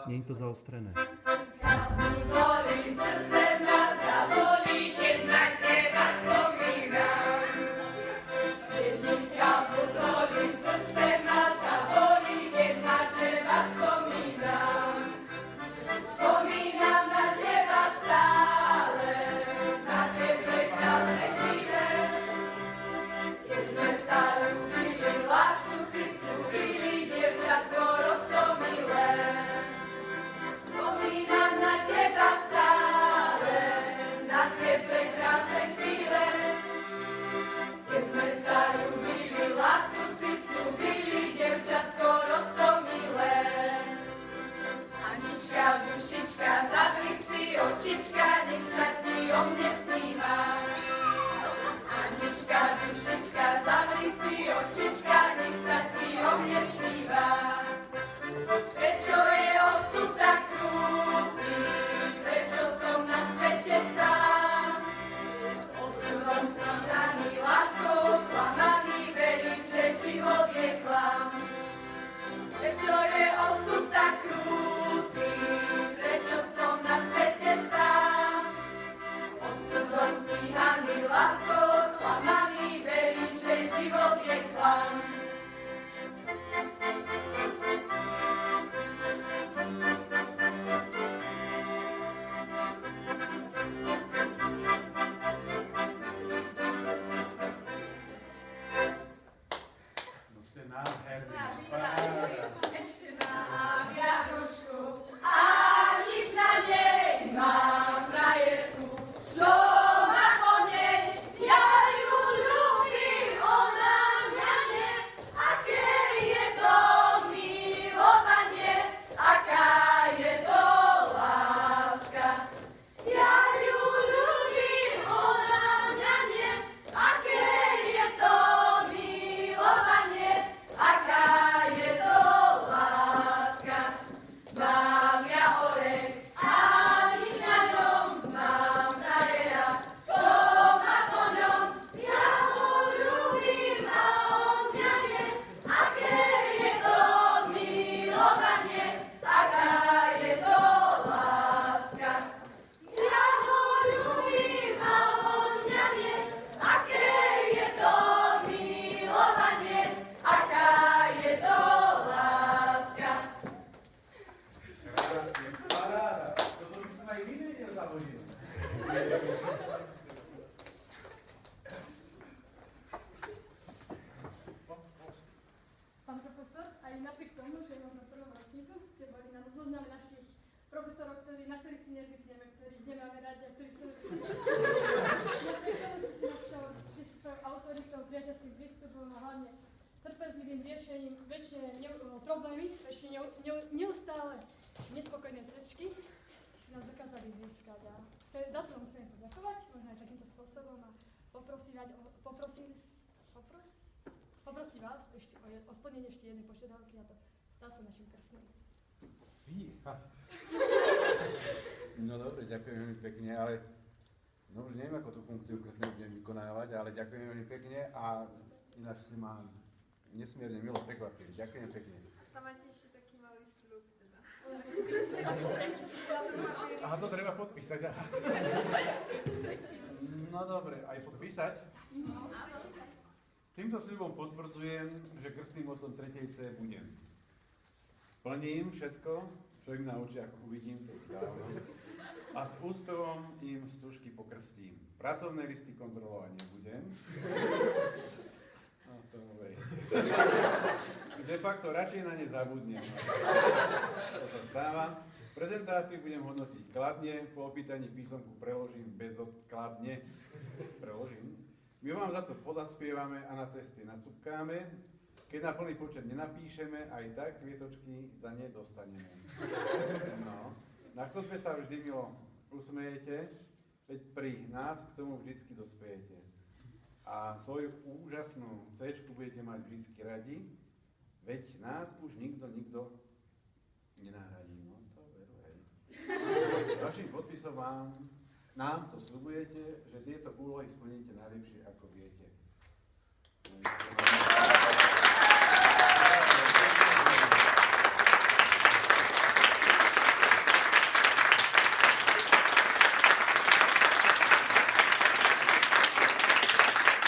Nie je to zaostrené. Očička, nech sa ti o mne sníva. Anička, dušička, zavri si očička, nech sa ti o mne sníva. Prečo je osud tak krutý, prečo som na svete sám? Osudom si daný, láskou klamaný, verím, že život je klam. Prečo je osud tak krutý, prečo som na svete sám? Osudom stíhaný, láskou klamaný, verím, že život je klam. Neustále nespokojné cvičky si nás dokázali získať a za to vám chcem poďakovať, možno aj takýmto spôsobom a poprosím vás ešte o splnenie ešte jednej požiadavky a to stať sa našim krstným. Fíha. No dobre, ďakujem veľmi pekne, ale no už neviem, ako tú funkciu krstného budem vykonávať, ale ďakujem veľmi pekne a ináč si ma nesmierne milo prekvapili. Ďakujem pekne. Tam máte ešte taký malý sľub teda. Aha, to treba podpísať. No dobre, aj podpísať? Týmto sľubom potvrdzujem, že krstným otcom 3. C budem. Splním všetko, čo im na očiach uvidím, to už dávno. A s úspevom im stužky pokrstím. Pracovné listy kontrolovať nebudem. No, to viete. De facto radšej na ne zabudnem. To sa stáva. Prezentáciu budem hodnotiť kladne, po opýtaní písomku preložím bezodkladne. Preložím. My vám za to podaspievame a na testy nacupkáme. Keď na plný počet nenapíšeme, aj tak kvietočky za ne dostaneme. No. Na chodbe sa vždy milo usmejete, veď pri nás k tomu vždycky dospejete. A svoju úžasnú C-čku budete mať vždycky radi, veď nás už nikto nenahradí. No to veru, hej. Vašim podpisom nám to sľubujete, že tieto úlohy splníte najlepšie, ako viete.